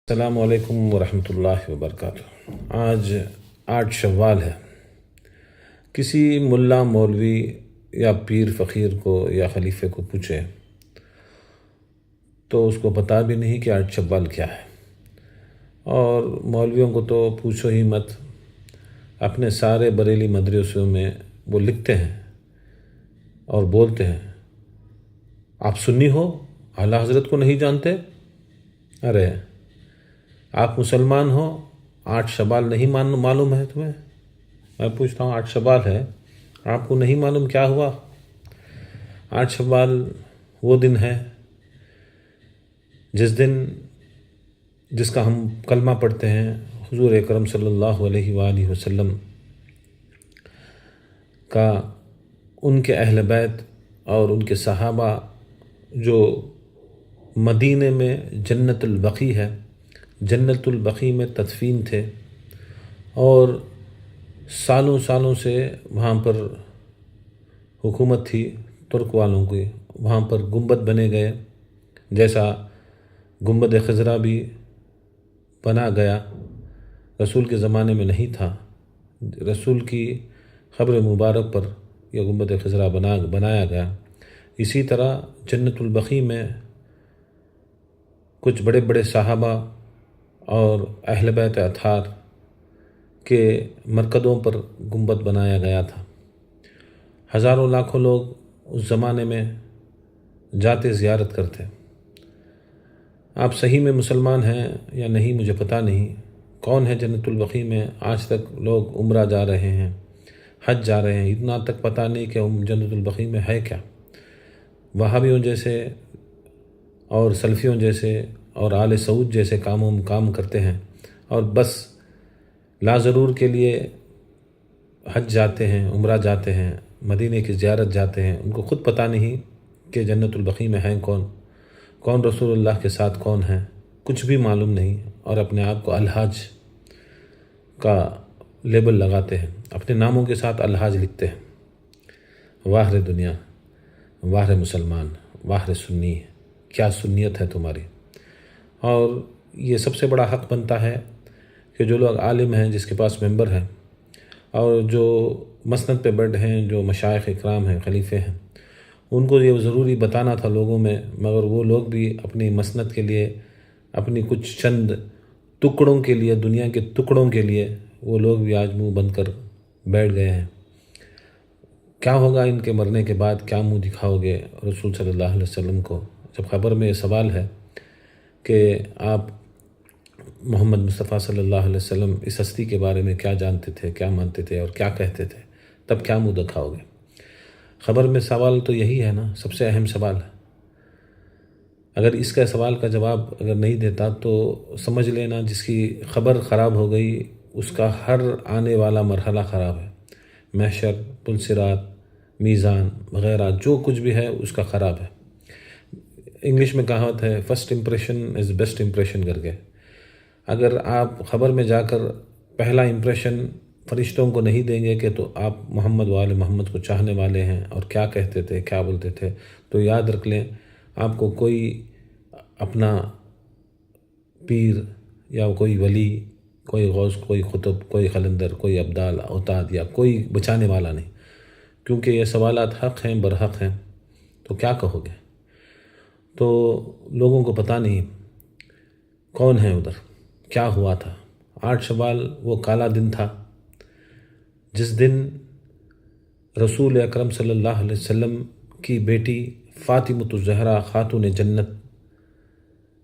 السلام علیکم ورحمۃ اللہ وبرکاتہ۔ آج 8 شوال ہے۔ کسی ملا مولوی یا پیر فقیر کو یا خلیفے کو پوچھے تو اس کو پتہ بھی نہیں کہ 8 شوال کیا ہے، اور مولویوں کو تو پوچھو ہی مت۔ اپنے سارے بریلی مدرسوں میں وہ لکھتے ہیں اور بولتے ہیں، آپ سنی ہو، اعلیٰ حضرت کو نہیں جانتے؟ ارے آپ مسلمان ہو، 8 شوال نہیں معلوم ہے تمہیں؟ میں پوچھتا ہوں 8 شوال ہے، آپ کو نہیں معلوم کیا ہوا؟ 8 شوال وہ دن ہے جس کا ہم کلمہ پڑھتے ہیں، حضور اکرم صلی اللہ علیہ وآلہ وسلم کا، ان کے اہل بیت اور ان کے صحابہ جو مدینے میں جنت البقیع ہے، جنت البقیع میں تدفین تھے، اور سالوں سے وہاں پر حکومت تھی ترک والوں کی۔ وہاں پر گنبد بنے گئے، جیسا گنبد خضرا بھی بنا گیا، رسول کے زمانے میں نہیں تھا۔ رسول کی قبر مبارک پر یہ گنبد خضرا بنایا گیا۔ اسی طرح جنت البقیع میں کچھ بڑے بڑے صحابہ اور اہل بیت اطہار کے مرکزوں پر گنبد بنایا گیا تھا۔ ہزاروں لاکھوں لوگ اس زمانے میں جاتے، زیارت کرتے۔ آپ صحیح میں مسلمان ہیں یا نہیں مجھے پتہ نہیں۔ کون ہے جنت البقیع میں؟ آج تک لوگ عمرہ جا رہے ہیں، حج جا رہے ہیں، اتنا تک پتہ نہیں کہ جنت البقیع میں ہے کیا۔ وہابیوں جیسے اور سلفیوں جیسے اور آل سعود جیسے کام کرتے ہیں، اور بس ضرور کے لیے حج جاتے ہیں، عمرہ جاتے ہیں، مدینے کی زیارت جاتے ہیں۔ ان کو خود پتہ نہیں کہ جنت البقیع میں ہیں کون رسول اللہ کے ساتھ کون ہیں، کچھ بھی معلوم نہیں، اور اپنے آپ کو الحاج کا لیبل لگاتے ہیں، اپنے ناموں کے ساتھ الحاج لکھتے ہیں۔ واہ رے دنیا، واہ رے مسلمان، واہ رے سنی، کیا سنیت ہے تمہاری۔ اور یہ سب سے بڑا حق بنتا ہے کہ جو لوگ عالم ہیں، جس کے پاس ممبر ہیں، اور جو مسند پہ بیٹھے ہیں، جو مشائخ اکرام ہیں، خلیفے ہیں، ان کو یہ ضروری بتانا تھا لوگوں میں، مگر وہ لوگ بھی اپنی مسند کے لیے، اپنی کچھ چند ٹکڑوں کے لیے، دنیا کے ٹکڑوں کے لیے، وہ لوگ بھی آج منہ بند کر بیٹھ گئے ہیں۔ کیا ہوگا ان کے مرنے کے بعد؟ کیا منہ دکھاؤ گے رسول صلی اللہ علیہ وسلم کو؟ جب خبر میں یہ سوال ہے کہ آپ محمد مصطفیٰ صلی اللہ علیہ وسلم اس ہستی کے بارے میں کیا جانتے تھے، کیا مانتے تھے اور کیا کہتے تھے، تب کیا منہ دکھاؤ گے؟ خبر میں سوال تو یہی ہے نا، سب سے اہم سوال ہے۔ اگر اس کا سوال کا جواب اگر نہیں دیتا تو سمجھ لینا جس کی خبر خراب ہو گئی، اس کا ہر آنے والا مرحلہ خراب ہے۔ محشر، پل صراط، میزان وغیرہ جو کچھ بھی ہے اس کا خراب ہے۔ انگلش میں کہاوت ہے، first impression is best impression کر کے۔ اگر آپ خبر میں جا کر پہلا امپریشن فرشتوں کو نہیں دیں گے کہ تو آپ محمد وآل محمد کو چاہنے والے ہیں اور کیا کہتے تھے، کیا بولتے تھے، تو یاد رکھ لیں آپ کو کوئی اپنا پیر یا کوئی ولی، کوئی غوث، کوئی قطب، کوئی قلندر، کوئی ابدال، اوتاد یا کوئی بچانے والا نہیں، کیونکہ یہ سوالات حق ہیں، برحق ہیں۔ تو کیا کہو گے؟ تو لوگوں کو پتہ نہیں کون ہے ادھر، کیا ہوا تھا۔ 8 شوال وہ کالا دن تھا جس دن رسول اکرم صلی اللہ علیہ وسلم کی بیٹی فاطمۃ الزہرا خاتون جنت،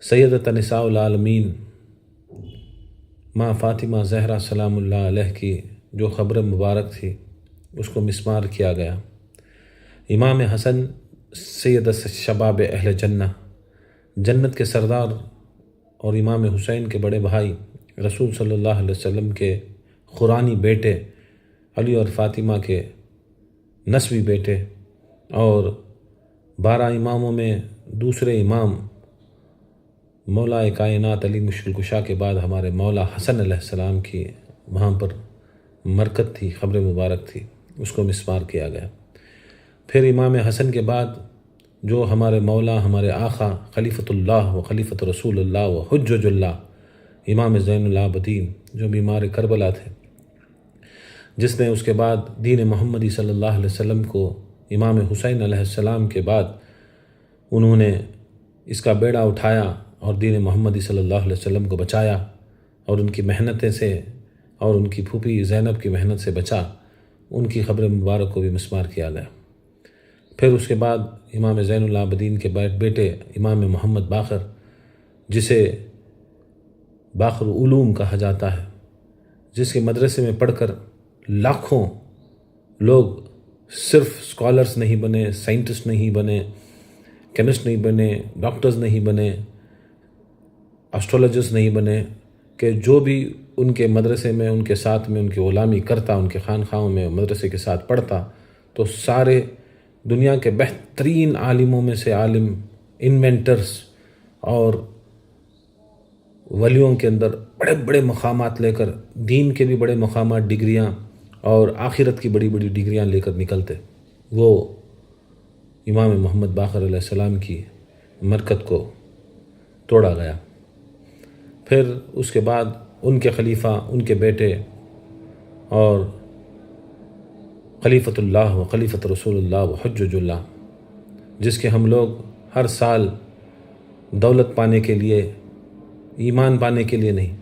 سیدۃ نساء العالمین ماں فاطمہ زہرا سلام اللہ علیہ کی جو قبر مبارک تھی، اس کو مسمار کیا گیا۔ امام حسن سید شباب اہل جنہ، جنت کے سردار، اور امام حسین کے بڑے بھائی، رسول صلی اللہ علیہ وسلم کے قرآنی بیٹے، علی اور فاطمہ کے نسبی بیٹے، اور 12 اماموں میں دوسرے امام مولا کائنات علی مشکل کشا کے بعد ہمارے مولا حسن علیہ السلام کی وہاں پر مرکت تھی، قبر مبارک تھی، اس کو مسمار کیا گیا۔ پھر امام حسن کے بعد جو ہمارے مولا، ہمارے آقا خلیفۃ اللہ و خلیفۃ رسول اللہ و حجج اللہ امام زین العابدین جو بیمار کربلا تھے، جس نے اس کے بعد دین محمدی صلی اللہ علیہ وسلم کو امام حسین علیہ السلام کے بعد انہوں نے اس کا بیڑا اٹھایا اور دین محمدی صلی اللہ علیہ وسلم کو بچایا، اور ان کی محنتیں سے اور ان کی پھوپھی زینب کی محنت سے بچا، ان کی قبر مبارک کو بھی مسمار کیا گیا۔ پھر اس کے بعد امام زین العابدین کے بیٹے امام محمد باقر، جسے باقر علوم کہا جاتا ہے، جس کے مدرسے میں پڑھ کر لاکھوں لوگ صرف اسکالرس نہیں بنے، سائنٹسٹ نہیں بنے، کیمسٹ نہیں بنے، ڈاکٹرز نہیں بنے، اسٹرولوجرز نہیں بنے، کہ جو بھی ان کے مدرسے میں ان کے ساتھ میں ان کی غلامی کرتا، ان کے خانقاہوں میں مدرسے کے ساتھ پڑھتا، تو سارے دنیا کے بہترین عالموں میں سے عالم، انوینٹرز اور ولیوں کے اندر بڑے بڑے مقامات لے کر، دین کے بھی بڑے مقامات، ڈگریاں اور آخرت کی بڑی بڑی ڈگریاں لے کر نکلتے۔ وہ امام محمد باقر علیہ السلام کی مرکت کو توڑا گیا۔ پھر اس کے بعد ان کے خلیفہ، ان کے بیٹے اور خلیفۃ اللہ و خلیفۃ رسول اللہ و حجج اللہ، جس کے ہم لوگ ہر سال دولت پانے کے لیے، ایمان پانے کے لیے نہیں،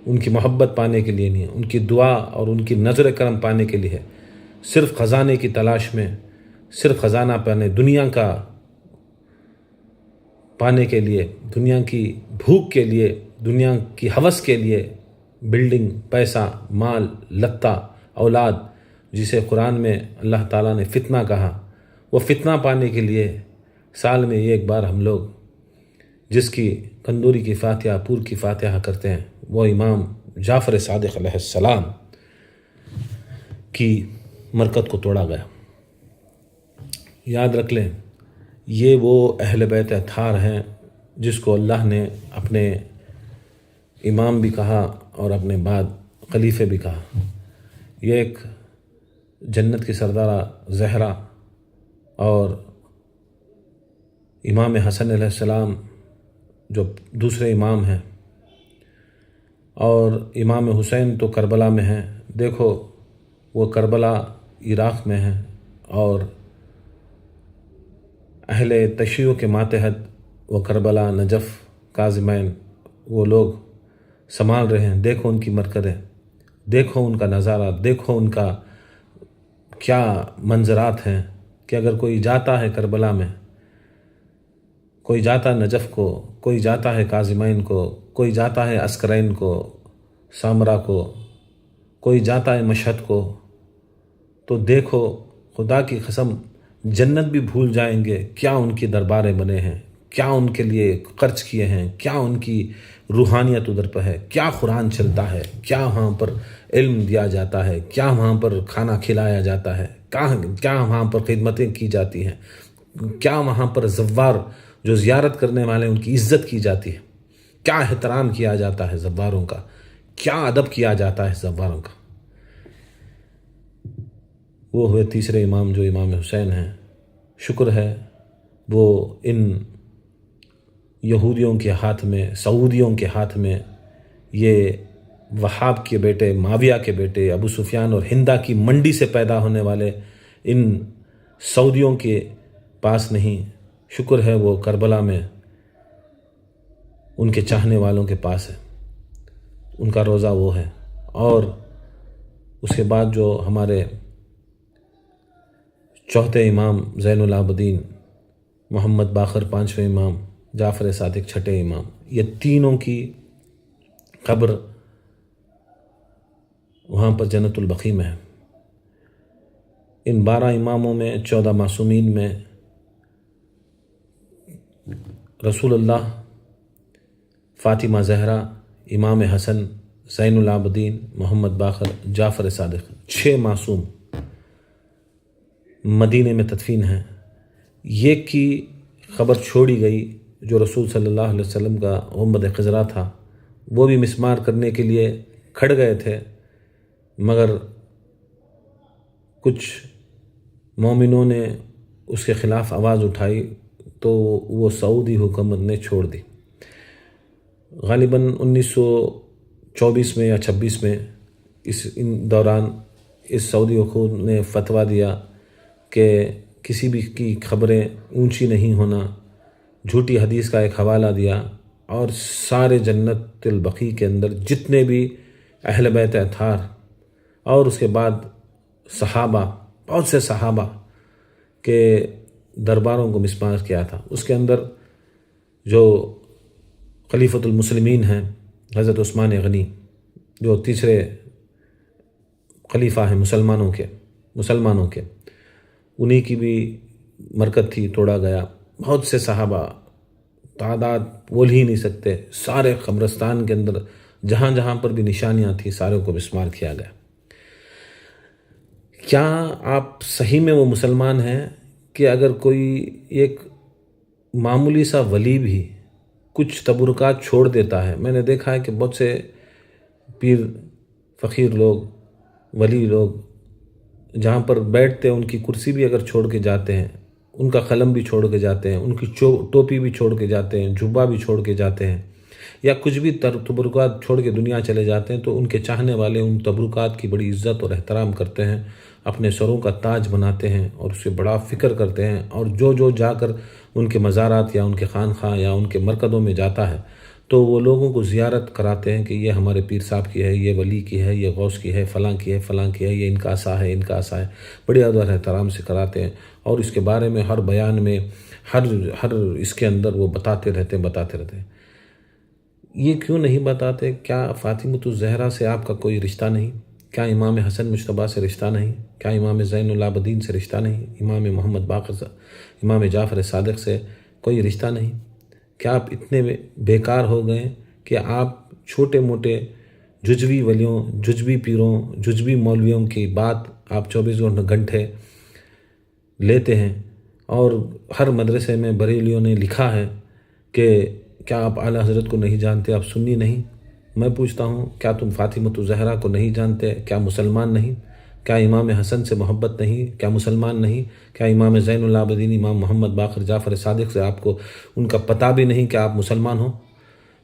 ان کی محبت پانے کے لیے نہیں، ان کی دعا اور ان کی نظر کرم پانے کے لیے، صرف خزانے کی تلاش میں، صرف خزانہ پانے، دنیا کا پانے کے لیے، دنیا کی بھوک کے لیے، دنیا کی ہوس کے لیے، بلڈنگ، پیسہ، مال، لتا، اولاد، جسے قرآن میں اللہ تعالیٰ نے فتنہ کہا، وہ فتنہ پانے کے لیے سال میں ایک بار ہم لوگ جس کی تندوری کی فاتحہ، پور کی فاتحہ کرتے ہیں، وہ امام جعفر صادق علیہ السلام کی مرکت کو توڑا گیا۔ یاد رکھ لیں، یہ وہ اہل بیت اطہار ہیں جس کو اللہ نے اپنے امام بھی کہا اور اپنے بعد خلیفے بھی کہا۔ یہ ایک جنت کی سردارہ زہرا اور امام حسن علیہ السلام جو دوسرے امام ہیں، اور امام حسین تو کربلا میں ہیں۔ دیکھو، وہ کربلا عراق میں ہیں، اور اہل تشیع کے ماتحت وہ کربلا، نجف، کاظمین، وہ لوگ سنبھال رہے ہیں۔ دیکھو ان کی مرکزیں، دیکھو ان کا نظارہ، دیکھو ان کا کیا منظرات ہیں، کہ اگر کوئی جاتا ہے کربلا میں، کوئی جاتا ہے نجف کو، کوئی جاتا ہے کاظمین کو، کوئی جاتا ہے عسکرین کو، سامرا کو، کوئی جاتا ہے مشہد کو، تو دیکھو خدا کی قسم جنت بھی بھول جائیں گے کیا ان کی درباریں بنے ہیں، کیا ان کے لیے خرچ کیے ہیں، کیا ان کی روحانیت ادھر پہ ہے، کیا قرآن چلتا ہے، کیا وہاں پر علم دیا جاتا ہے، کیا وہاں پر کھانا کھلایا جاتا ہے، کیا وہاں پر خدمتیں کی جاتی ہیں، کیا وہاں پر زوار جو زیارت کرنے والے ان کی عزت کی جاتی ہے، کیا احترام کیا جاتا ہے زواروں کا، کیا ادب کیا جاتا ہے زواروں کا۔ وہ ہوئے تیسرے امام جو امام حسین ہیں۔ شکر ہے وہ ان یہودیوں کے ہاتھ میں، سعودیوں کے ہاتھ میں، یہ وہاب کے بیٹے، معاویہ کے بیٹے، ابو سفیان اور ہندا کی منڈی سے پیدا ہونے والے ان سعودیوں کے پاس نہیں۔ شکر ہے وہ کربلا میں ان کے چاہنے والوں کے پاس ہے، ان کا روزہ وہ ہے۔ اور اس کے بعد جو ہمارے چوتھے امام زین العابدین، محمد باقر پانچویں امام، جعفر صادق چھٹے امام، یہ تینوں کی قبر وہاں پر جنت البقیع میں ہے۔ ان 12 اماموں میں، 14 معصومین میں رسول اللہ، فاطمہ زہرا، امام حسن، زین العابدین، محمد باقر، جعفر صادق، 6 معصوم مدینے میں تدفین ہیں۔ یہ کی خبر چھوڑی گئی جو رسول صلی اللہ علیہ وسلم کا غنبد خضرا تھا، وہ بھی مسمار کرنے کے لیے کھڑ گئے تھے، مگر کچھ مومنوں نے اس کے خلاف آواز اٹھائی تو وہ سعودی حکومت نے چھوڑ دی۔ غالباً 24 میں یا 26 میں ان دوران اس سعودی حکومت نے فتویٰ دیا کہ کسی بھی کی خبریں اونچی نہیں ہونا، جھوٹی حدیث کا ایک حوالہ دیا، اور سارے جنت البقیع کے اندر جتنے بھی اہل بیت اطہار اور اس کے بعد صحابہ، بہت سے صحابہ کے درباروں کو مسمار کیا تھا۔ اس کے اندر جو خلیفۃ المسلمین ہیں حضرت عثمان غنی، جو تیسرے خلیفہ ہیں مسلمانوں کے، انہی کی بھی مرکز تھی، توڑا گیا۔ بہت سے صحابہ، تعداد بول ہی نہیں سکتے، سارے قبرستان کے اندر جہاں جہاں پر بھی نشانیاں تھیں سارے کو مسمار کیا گیا۔ کیا آپ صحیح میں وہ مسلمان ہیں کہ اگر کوئی ایک معمولی سا ولی بھی کچھ تبرکات چھوڑ دیتا ہے؟ میں نے دیکھا ہے کہ بہت سے پیر فقیر لوگ، ولی لوگ جہاں پر بیٹھتے ہیں ان کی کرسی بھی اگر چھوڑ کے جاتے ہیں، ان کا قلم بھی چھوڑ کے جاتے ہیں، ان کی ٹوپی بھی چھوڑ کے جاتے ہیں، جبہ بھی چھوڑ کے جاتے ہیں، یا کچھ بھی تبرکات چھوڑ کے دنیا چلے جاتے ہیں، تو ان کے چاہنے والے ان تبرکات کی بڑی عزت اور احترام کرتے ہیں، اپنے سروں کا تاج بناتے ہیں اور اس سے بڑا فکر کرتے ہیں، اور جو جا کر ان کے مزارات یا ان کے خانقاہ یا ان کے مرکزوں میں جاتا ہے تو وہ لوگوں کو زیارت کراتے ہیں کہ یہ ہمارے پیر صاحب کی ہے، یہ ولی کی ہے، یہ غوث کی ہے، فلاں کی ہے، فلاں کی ہے، یہ ان کا عصا ہے، ان کا عصا ہے، بڑی ادب احترام سے کراتے ہیں، اور اس کے بارے میں ہر بیان میں ہر اس کے اندر وہ بتاتے رہتے ہیں۔ یہ کیوں نہیں بتاتے؟ کیا فاطمۃ الزہرا سے آپ کا کوئی رشتہ نہیں؟ کیا امام حسن مجتبیٰ سے رشتہ نہیں؟ کیا امام زین العابدین سے رشتہ نہیں؟ امام محمد باقر، امام جعفر صادق سے کوئی رشتہ نہیں؟ کیا آپ اتنے بیکار ہو گئے کہ آپ چھوٹے موٹے جزوی ولیوں، جزوی پیروں، جزوی مولویوں کی بات آپ 24 گھنٹے لیتے ہیں؟ اور ہر مدرسے میں بریلیوں نے لکھا ہے کہ کیا آپ اعلیٰ حضرت کو نہیں جانتے، آپ سنی نہیں؟ میں پوچھتا ہوں، کیا تم فاطمۃ الزہرا کو نہیں جانتے؟ کیا مسلمان نہیں؟ کیا امام حسن سے محبت نہیں؟ کیا مسلمان نہیں؟ کیا امام زین العابدین، امام محمد باقر، جعفر صادق سے آپ کو ان کا پتہ بھی نہیں کہ آپ مسلمان ہو؟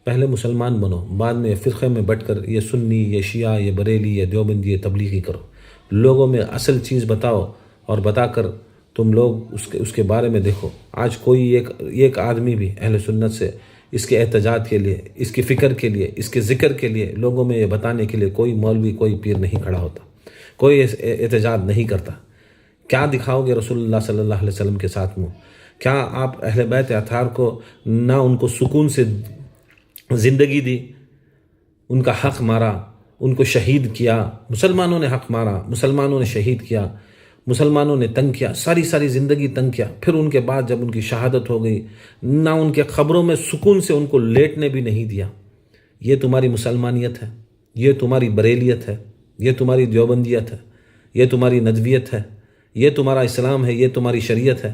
پہلے مسلمان بنو، بعد میں فرقے میں بٹ کر یہ سنی، یہ شیعہ، یہ بریلی، یہ دیوبندی، یہ تبلیغی کرو۔ لوگوں میں اصل چیز بتاؤ، اور بتا کر تم لوگ اس کے بارے میں دیکھو۔ آج کوئی ایک آدمی بھی اہل سنت سے اس کے احتجاج کے لیے، اس کی فکر کے لیے، اس کے ذکر کے لیے، لوگوں میں یہ بتانے کے لیے کوئی مولوی، کوئی پیر نہیں کھڑا ہوتا، کوئی احتجاج نہیں کرتا۔ کیا دکھاؤ گے رسول اللہ صلی اللہ علیہ وسلم کے ساتھ منہ؟ کیا آپ اہل بیت اطہار کو نہ ان کو سکون سے زندگی دی، ان کا حق مارا، ان کو شہید کیا؟ مسلمانوں نے حق مارا، مسلمانوں نے شہید کیا، مسلمانوں نے تنگ کیا، ساری زندگی تنگ کیا۔ پھر ان کے بعد جب ان کی شہادت ہو گئی، نہ ان کے قبروں میں سکون سے ان کو لیٹنے بھی نہیں دیا۔ یہ تمہاری مسلمانیت ہے، یہ تمہاری بریلیت ہے، یہ تمہاری دیوبندیت ہے، یہ تمہاری ندویت ہے، یہ تمہارا اسلام ہے، یہ تمہاری شریعت ہے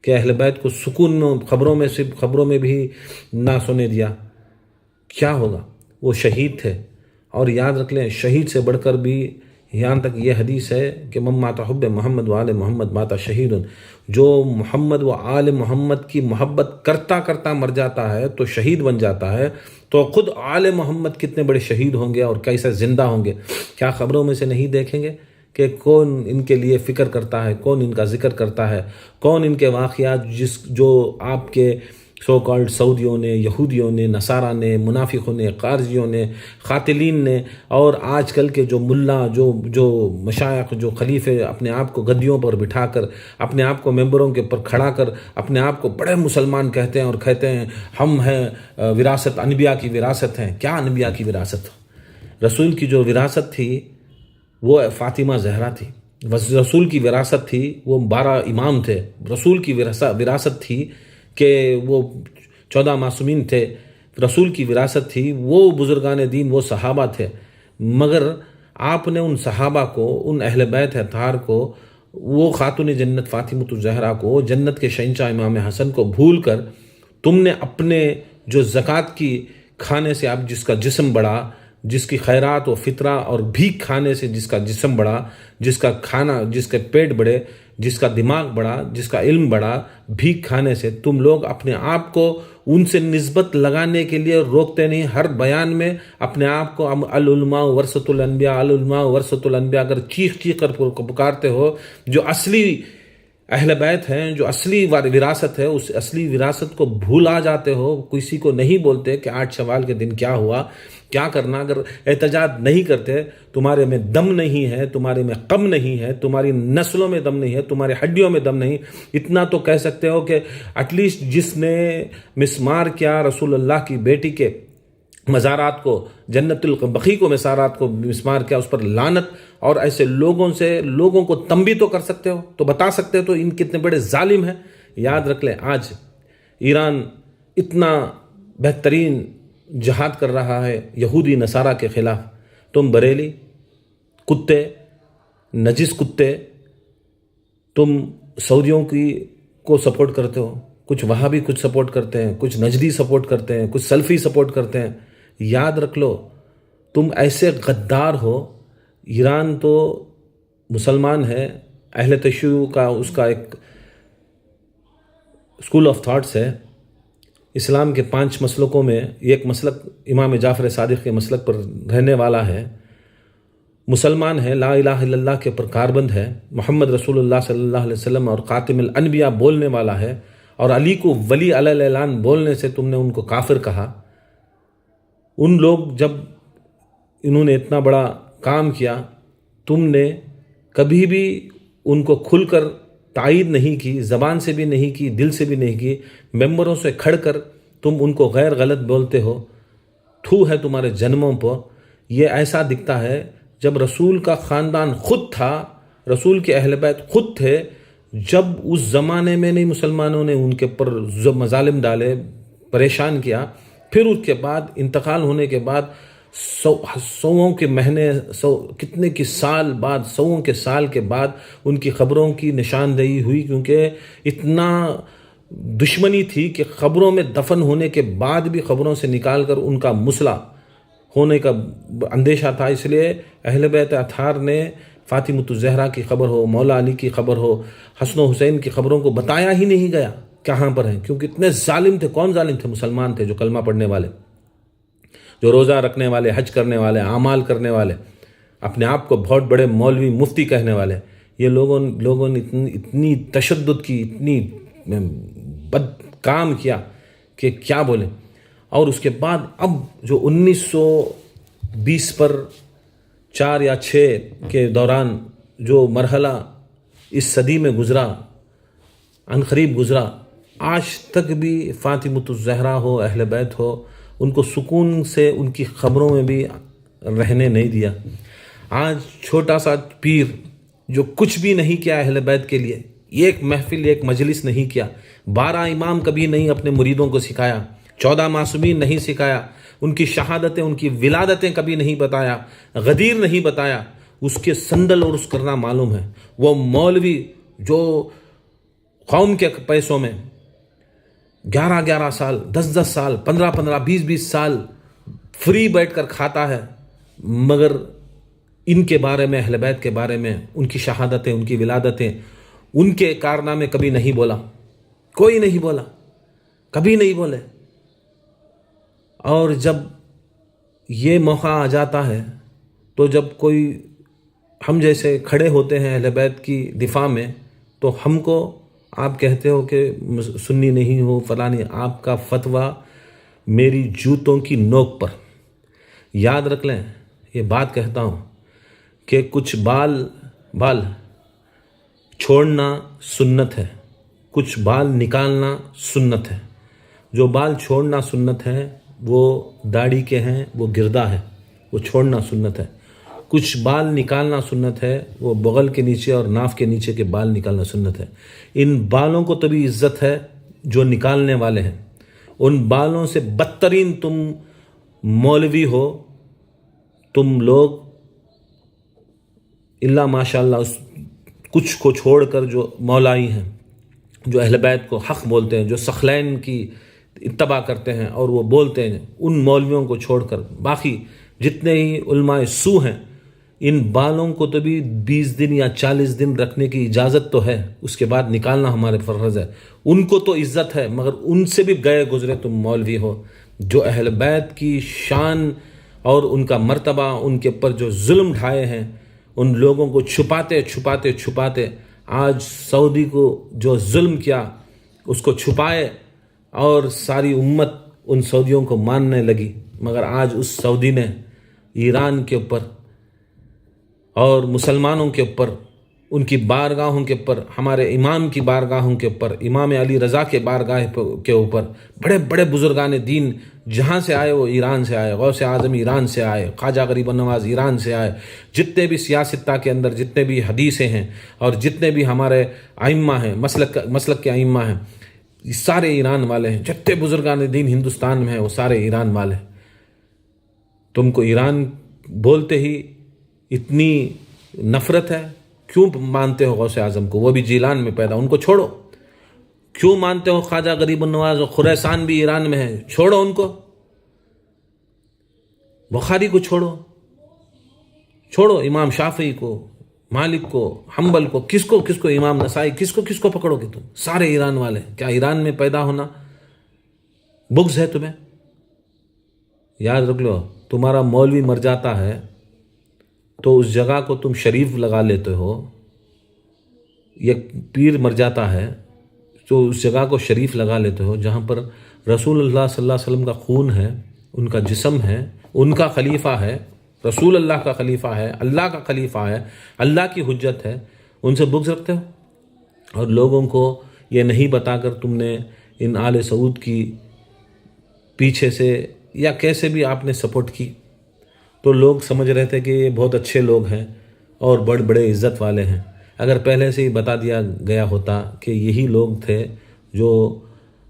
کہ اہل بیت کو سکون خبروں میں بھی نہ سنے دیا۔ کیا ہوگا؟ وہ شہید تھے، اور یاد رکھ لیں شہید سے بڑھ کر بھی یہاں تک یہ حدیث ہے کہ من مات حب محمد و آل محمد مات شہید، جو محمد و آل محمد کی محبت کرتا مر جاتا ہے تو شہید بن جاتا ہے، تو خود آل محمد کتنے بڑے شہید ہوں گے اور کیسے زندہ ہوں گے۔ کیا خبروں میں سے نہیں دیکھیں گے کہ کون ان کے لیے فکر کرتا ہے، کون ان کا ذکر کرتا ہے، کون ان کے واقعات جو آپ کے سو کالڈ سعودیوں نے، یہودیوں نے، نصارہ نے، منافقوں نے، قارجیوں نے، قاتلین نے، اور آج کل کے جو ملا، جو مشائخ، جو خلیفے اپنے آپ کو گدیوں پر بٹھا کر، اپنے آپ کو ممبروں کے پر کھڑا کر اپنے آپ کو بڑے مسلمان کہتے ہیں اور کہتے ہیں ہم ہیں وراثت، انبیاء کی وراثت ہیں۔ کیا انبیاء کی وراثت؟ رسول کی جو وراثت تھی وہ فاطمہ زہرا تھی، رسول کی وراثت تھی وہ 12 امام تھے، رسول کی وراثت تھی کہ وہ 14 معصومین تھے، رسول کی وراثت تھی وہ بزرگان دین، وہ صحابہ تھے۔ مگر آپ نے ان صحابہ کو، ان اہل بیت اطہار کو، وہ خاتون جنت فاطمۃ الزہرا کو، جنت کے شہنشاہ امام حسن کو بھول کر تم نے اپنے جو زکوٰۃ کی کھانے سے آپ جس کا جسم بڑھا، جس کی خیرات و فطرہ اور بھیک کھانے سے جس کا جسم بڑھا، جس کا کھانا، جس کے پیٹ بڑھے، جس کا دماغ بڑھا، جس کا علم بڑھا، بھیک کھانے سے تم لوگ اپنے آپ کو ان سے نسبت لگانے کے لیے روکتے نہیں. ہر بیان میں اپنے آپ کو العلماء ورثۃ الانبیاء، العلماء ورثۃ الانبیاء اگر چیخ کر پکارتے ہو، جو اصلی اہل بیت ہیں، جو اصلی وراثت ہے، اس اصلی وراثت کو بھولا جاتے ہو. کسی کو نہیں بولتے کہ 8 شوال کے دن کیا ہوا، کیا کرنا. اگر احتجاج نہیں کرتے، تمہارے میں دم نہیں ہے، تمہارے میں قم نہیں ہے، تمہاری نسلوں میں دم نہیں ہے، تمہاری ہڈیوں میں دم نہیں. اتنا تو کہہ سکتے ہو کہ ایٹ لیسٹ جس نے مسمار کیا رسول اللہ کی بیٹی کے مزارات کو، جنت البقیع کو مزارات کو مسمار کیا، اس پر لعنت. اور ایسے لوگوں کو تنبیہ تو کر سکتے ہو، تو بتا سکتے ہو تو ان کتنے بڑے ظالم ہیں. یاد رکھ لیں، آج ایران اتنا بہترین جہاد کر رہا ہے یہودی نصارہ کے خلاف. تم بریلی کتے، نجس کتے، تم سعودیوں کو سپورٹ کرتے ہو. کچھ وہاں بھی کچھ سپورٹ کرتے ہیں، کچھ نجدی سپورٹ کرتے ہیں، کچھ سلفی سپورٹ کرتے ہیں. یاد رکھ لو، تم ایسے غدار ہو. ایران تو مسلمان ہے، اہل تشیع کا اس کا ایک اسکول آف تھاٹس ہے. اسلام کے 5 مسلکوں میں ایک مسلک امام جعفر صادق کے مسلک پر رہنے والا ہے. مسلمان ہے، لا الہ الا اللہ کے پر کاربند ہے، محمد رسول اللہ صلی اللہ علیہ وسلم اور خاتم الانبیاء بولنے والا ہے. اور علی کو ولی علی الاعلان بولنے سے تم نے ان کو کافر کہا. ان لوگ جب انہوں نے اتنا بڑا کام کیا، تم نے کبھی بھی ان کو کھل کر تائید نہیں کی، زبان سے بھی نہیں کی، دل سے بھی نہیں کی. ممبروں سے کھڑ کر تم ان کو غیر غلط بولتے ہو. تھو ہے تمہارے جنموں پر. یہ ایسا دکھتا ہے جب رسول کا خاندان خود تھا، رسول کے اہل بیت خود تھے، جب اس زمانے میں نہیں مسلمانوں نے ان کے پر مظالم ڈالے، پریشان کیا. پھر اس کے بعد انتقال ہونے کے بعد سووں کے مہینے، کتنے کی سال بعد، سووں کے سال کے بعد ان کی خبروں کی نشاندہی ہوئی. کیونکہ اتنا دشمنی تھی کہ خبروں میں دفن ہونے کے بعد بھی خبروں سے نکال کر ان کا مسلح ہونے کا اندیشہ تھا. اس لیے اہل بیت اطہار نے فاطمۃ الزہرا کی خبر ہو، مولا علی کی خبر ہو، حسن و حسین کی خبروں کو بتایا ہی نہیں گیا کہاں پر ہیں. کیونکہ اتنے ظالم تھے. کون ظالم تھے؟ مسلمان تھے، جو کلمہ پڑھنے والے، جو روزہ رکھنے والے، حج کرنے والے، اعمال کرنے والے، اپنے آپ کو بہت بڑے مولوی مفتی کہنے والے. یہ لوگوں نے اتنی تشدد کی، اتنی بد کام کیا کہ کیا بولیں. اور اس کے بعد اب جو 1920 پر 4 یا 6 کے دوران جو مرحلہ اس صدی میں گزرا، عنقریب گزرا، آج تک بھی فاطمۃ الزہرا ہو، اہل بیت ہو، ان کو سکون سے ان کی خبروں میں بھی رہنے نہیں دیا. آج چھوٹا سا پیر جو کچھ بھی نہیں کیا اہل بیت کے لیے، ایک محفل، ایک مجلس نہیں کیا، 12 امام کبھی نہیں اپنے مریدوں کو سکھایا، 14 معصومین نہیں سکھایا، ان کی شہادتیں، ان کی ولادتیں کبھی نہیں بتایا، غدیر نہیں بتایا، اس کے سندل اور اس کرنا معلوم ہے. وہ مولوی جو قوم کے پیسوں میں 11 سال، 10 سال، 15 20 سال فری بیٹھ کر کھاتا ہے، مگر ان کے بارے میں، اہل بیت کے بارے میں، ان کی شہادتیں، ان کی ولادتیں، ان کے کارنامے کبھی نہیں بولا. کوئی نہیں بولا، کبھی نہیں بولے. اور جب یہ موقع آ جاتا ہے تو جب کوئی ہم جیسے کھڑے ہوتے ہیں اہل بیت کی دفاع میں، تو ہم کو آپ کہتے ہو کہ سنی نہیں ہو، فلاں نہیں. آپ کا فتویٰ میری جوتوں کی نوک پر. یاد رکھ لیں، یہ بات کہتا ہوں کہ کچھ بال چھوڑنا سنت ہے، کچھ بال نکالنا سنت ہے. جو بال چھوڑنا سنت ہے وہ داڑھی کے ہیں، وہ گردہ ہے، وہ چھوڑنا سنت ہے. کچھ بال نکالنا سنت ہے، وہ بغل کے نیچے اور ناف کے نیچے کے بال نکالنا سنت ہے. ان بالوں کو تو بھی عزت ہے جو نکالنے والے ہیں. ان بالوں سے بدترین تم مولوی ہو، تم لوگ اللہ ماشاء اللہ اس کچھ کو چھوڑ کر جو مولائی ہیں، جو اہل بیت کو حق بولتے ہیں، جو ثقلین کی اتباع کرتے ہیں اور وہ بولتے ہیں، ان مولویوں کو چھوڑ کر باقی جتنے ہی علماء سو ہیں، ان بالوں کو تو بھی 20 دن یا 40 دن رکھنے کی اجازت تو ہے، اس کے بعد نکالنا ہمارے فرض ہے. ان کو تو عزت ہے مگر ان سے بھی گئے گزرے تم مولوی ہو. جو اہل بیت کی شان اور ان کا مرتبہ، ان کے اوپر جو ظلم ڈھائے ہیں، ان لوگوں کو چھپاتے چھپاتے چھپاتے آج سعودی کو جو ظلم کیا اس کو چھپائے اور ساری امت ان سعودیوں کو ماننے لگی. مگر آج اس سعودی نے ایران کے اوپر اور مسلمانوں کے اوپر، ان کی بارگاہوں کے اوپر، ہمارے امام کی بارگاہوں کے اوپر، امام علی رضا کے بارگاہ کے اوپر، بڑے بڑے بزرگان دین جہاں سے آئے وہ ایران سے آئے، غوث اعظم ایران سے آئے، خواجہ غریب النواز ایران سے آئے، جتنے بھی سیاستہ کے اندر جتنے بھی حدیثیں ہیں اور جتنے بھی ہمارے ائمہ ہیں، مسلک کے ائمہ ہیں، یہ سارے ایران والے ہیں. جتنے بزرگان دین ہندوستان میں ہیں وہ سارے ایران والے ہیں. تم کو ایران بولتے ہی اتنی نفرت ہے، کیوں مانتے ہو غوث اعظم کو؟ وہ بھی جیلان میں پیدا، ان کو چھوڑو. کیوں مانتے ہو خواجہ غریب النواز اور خراسان بھی ایران میں ہے؟ چھوڑو ان کو. بخاری کو چھوڑو امام شافعی کو، مالک کو، حنبل کو، کس کو امام نسائی، کس کو پکڑو گے تم؟ سارے ایران والے. کیا ایران میں پیدا ہونا بغض ہے تمہیں؟ یاد رکھ لو، تمہارا مولوی مر جاتا ہے تو اس جگہ کو تم شریف لگا لیتے ہو. ایک پیر مر جاتا ہے تو اس جگہ کو شریف لگا لیتے ہو جہاں پر رسول اللہ صلی اللہ علیہ وسلم کا خون ہے، ان کا جسم ہے، ان کا خلیفہ ہے، رسول اللہ کا خلیفہ ہے، اللہ کا خلیفہ ہے، اللہ کی حجت ہے. ان سے بغض رکھتے ہو اور لوگوں کو یہ نہیں بتا کر تم نے ان آل سعود کی پیچھے سے یا کیسے بھی آپ نے سپورٹ کی تو لوگ سمجھ رہے تھے کہ یہ بہت اچھے لوگ ہیں اور بڑے عزت والے ہیں. اگر پہلے سے ہی بتا دیا گیا ہوتا کہ یہی لوگ تھے جو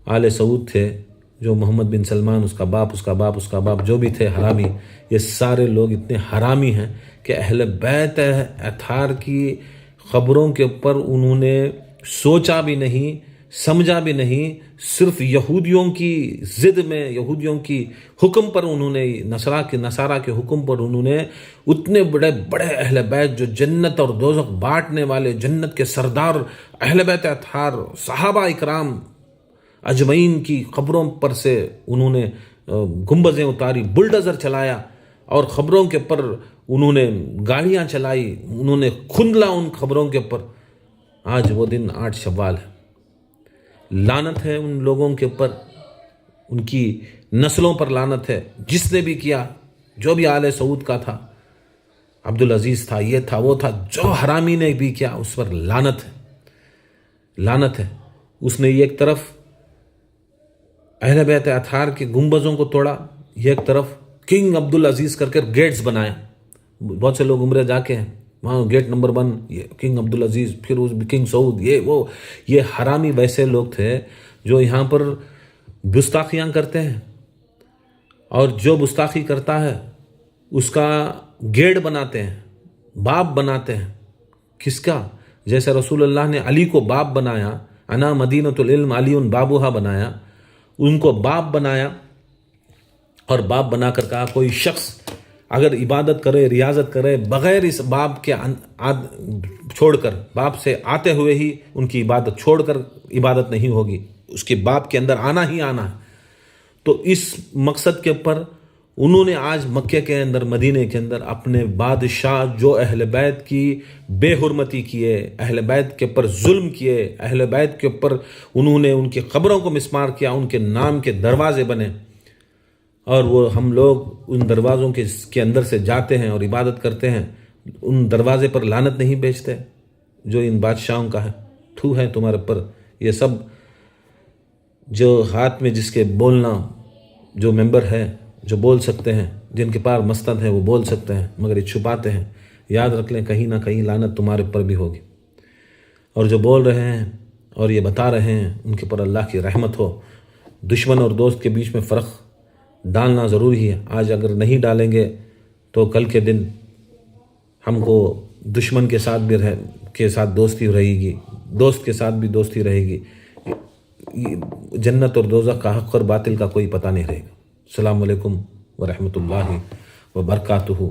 آل سعود تھے، جو محمد بن سلمان، اس کا باپ جو بھی تھے حرامی، یہ سارے لوگ اتنے حرامی ہیں کہ اہل بیت اطہار کی خبروں کے اوپر انہوں نے سوچا بھی نہیں، سمجھا بھی نہیں. صرف یہودیوں کی ضد میں، یہودیوں کی حکم پر انہوں نے، نصارہ کے حکم پر انہوں نے اتنے بڑے اہل بیت جو جنت اور دوزخ بانٹنے والے، جنت کے سردار اہل بیت اطہار صحابہ اکرام اجمعین کی خبروں پر سے انہوں نے گنبدیں اتاری، بلڈوزر چلایا اور خبروں کے اوپر انہوں نے گاڑیاں چلائی، انہوں نے کھندلا ان خبروں کے اوپر. آج وہ دن 8 شوال ہے. لعنت ہے ان لوگوں کے اوپر، ان کی نسلوں پر لعنت ہے. جس نے بھی کیا، جو بھی آل سعود کا تھا، عبدالعزیز تھا، یہ تھا، وہ تھا، جو حرامی نے بھی کیا اس پر لعنت ہے. اس نے ایک طرف اہل بیت اطہار کے گنبدوں کو توڑا، ایک طرف کنگ عبدالعزیز کر کے گیٹس بنایا. بہت سے لوگ عمرے جا کے ہیں وہاں، گیٹ نمبر 1 یہ کنگ عبدالعزیز، پھر اس کنگ سعود، یہ حرامی ویسے لوگ تھے جو یہاں پر گستاخیاں کرتے ہیں اور جو گستاخی کرتا ہے اس کا گیٹ بناتے ہیں، باپ بناتے ہیں. کس کا؟ جیسے رسول اللہ نے علی کو باپ بنایا، انا مدینۃ العلم علی بابوہا بنایا، ان کو باپ بنایا اور باپ بنا کر کہا کوئی شخص اگر عبادت کرے، ریاضت کرے بغیر اس باپ کے چھوڑ کر، باپ سے آتے ہوئے ہی ان کی عبادت چھوڑ کر عبادت نہیں ہوگی، اس کے باپ کے اندر آنا ہی آنا ہے. تو اس مقصد کے اوپر انہوں نے آج مکے کے اندر، مدینے کے اندر اپنے بادشاہ جو اہل بیت کی بے حرمتی کیے، اہل بیت کے اوپر ظلم کیے، اہل بیت کے اوپر انہوں نے ان کی قبروں کو مسمار کیا، ان کے نام کے دروازے بنے اور وہ ہم لوگ ان دروازوں کے اندر سے جاتے ہیں اور عبادت کرتے ہیں. ان دروازے پر لعنت نہیں بیچتے جو ان بادشاہوں کا ہے. تھو ہے تمہارے پر. یہ سب جو ہاتھ میں جس کے بولنا جو ممبر ہے، جو بول سکتے ہیں، جن کے پاس مستند ہے وہ بول سکتے ہیں مگر یہ چھپاتے ہیں. یاد رکھ لیں کہیں نہ کہیں لعنت تمہارے پر بھی ہوگی. اور جو بول رہے ہیں اور یہ بتا رہے ہیں ان کے پر اللہ کی رحمت ہو. دشمن اور دوست کے بیچ میں فرق ڈالنا ضروری ہے. آج اگر نہیں ڈالیں گے تو کل کے دن ہم کو دشمن کے ساتھ دوستی رہے گی، دوست کے ساتھ بھی دوستی رہے گی. جنت اور دوزخ کا حق اور باطل کا کوئی پتہ نہیں رہے گا. السلام علیکم ورحمۃ اللہ وبرکاتہ.